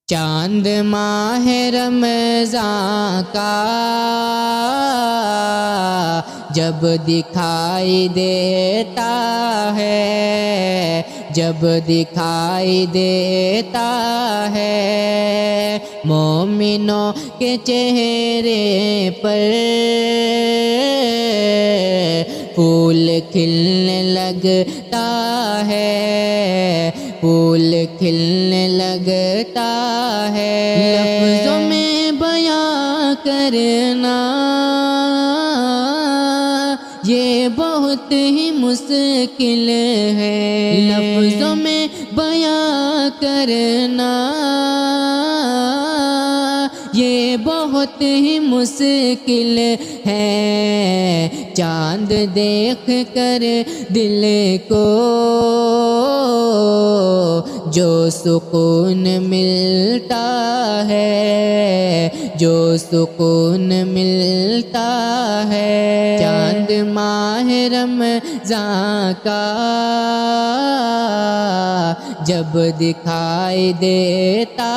چاند ماہ رمضان کا جب دکھائی دیتا ہے، جب دکھائی دیتا ہے، مومنوں کے چہرے پر پھول کھلنے لگتا ہے، پھول کھلنے لگتا ہے۔ لفظوں میں بیان کرنا یہ بہت ہی مشکل ہے، لفظوں میں بیان کرنا یہ بہت ہی مشکل ہے۔ چاند دیکھ کر دل کو جو سکون ملتا ہے، جو سکون ملتا ہے، چاند ماہ رمضان کا جب دکھائی دیتا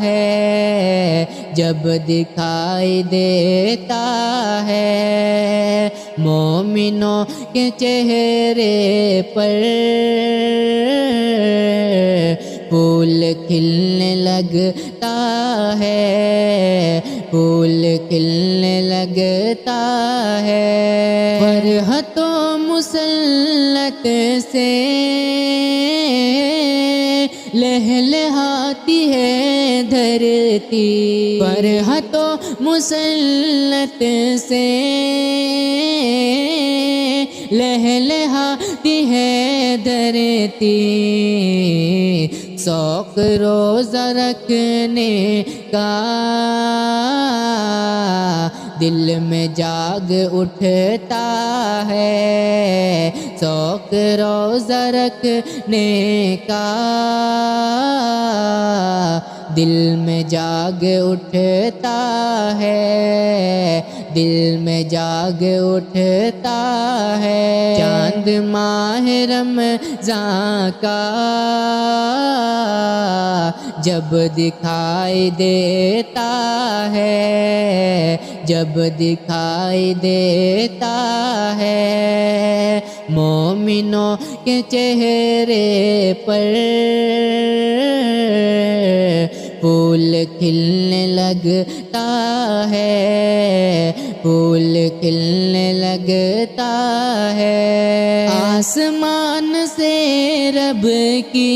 ہے، جب دکھائی دیتا ہے، مومنوں کے چہرے پر پھول کھلنے لگتا ہے، پھول کھلنے لگتا ہے۔ فرحت و مسلط سے لہلہاتی ہے دھرتی، فرحت و مسلط سے لہلہاتی ہے دھرتی، شوق روزہ رکھنے کا دل میں جاگ اٹھتا ہے، شوق روزہ رکھنے کا دل میں جاگ اٹھتا ہے، دل میں جاگ اٹھتا ہے۔ چاند ماہ رمضان کا جب دکھائی دیتا ہے، جب دکھائی دیتا ہے، مومنوں کے چہرے پر پھول کھلنے لگتا ہے، پھول کھلنے لگتا ہے۔ آسمان سے رب کی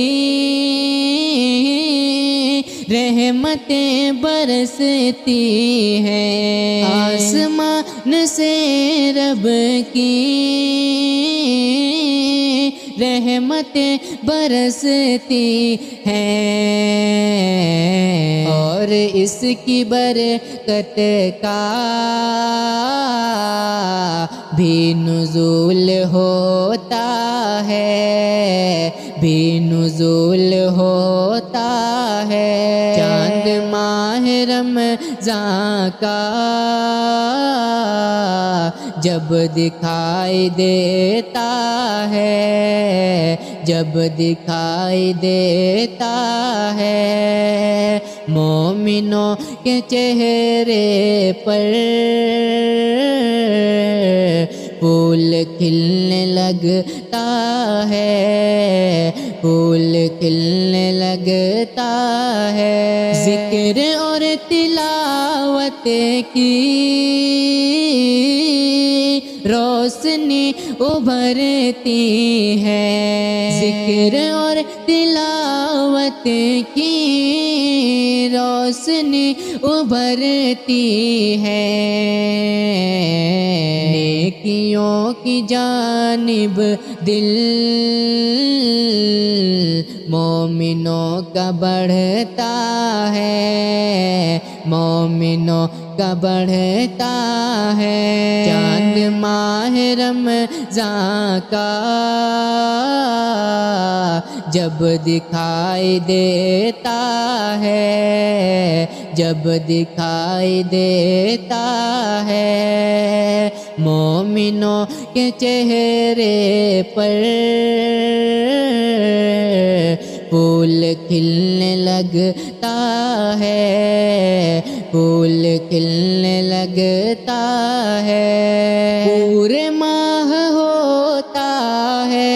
رحمتیں برستی ہیں، آسمان سے رب کی رحمتیں برستی ہیں، اور اس کی برکت کا بھی نزول ہوتا ہے، بھی نزول ہوتا ہے۔ چاند ماہ رمضان کا جب دکھائی دیتا ہے، جب دکھائی دیتا ہے، مومنوں کے چہرے پر پھول کھلنے لگتا ہے، پھول کھلنے لگتا ہے۔ ذکر اور تلاوت کی روشنی ابھرتی ہے، ذکر اور تلاوت کی روشنی ابھرتی ہے، نیکیوں کی جانب دل مومنوں کا بڑھتا ہے، مومنوں کا بڑھتا ہے۔ چاند ماہ رمضان کا جب دکھائی دیتا ہے، جب دکھائی دیتا ہے، مومنوں کے چہرے پر پھول کھلنے لگتا ہے، پھول کھلنے لگتا ہے، پورے ماہ ہوتا ہے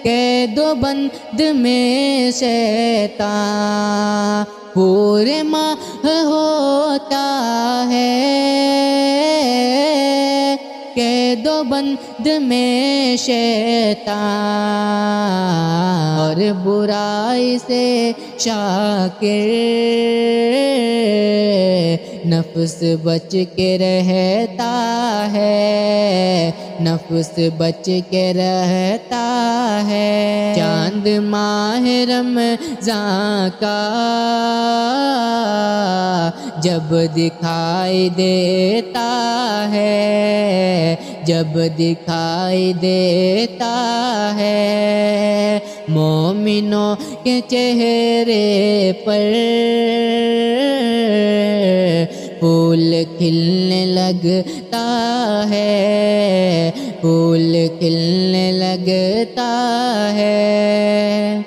قید و بند میں شیطان، پورے ماہ ہوتا ہے قید و بند میں شیطان، اور برائی سے شاکر نفس بچ کے رہتا ہے، نفس بچ کے رہتا ہے، چاند ماہ رمضان کا جب دکھائی دیتا ہے، جب دکھائی دیتا ہے، مومنوں کے چہرے پر پھول کھلنے لگتا ہے، پھول کھلنے لگتا ہے۔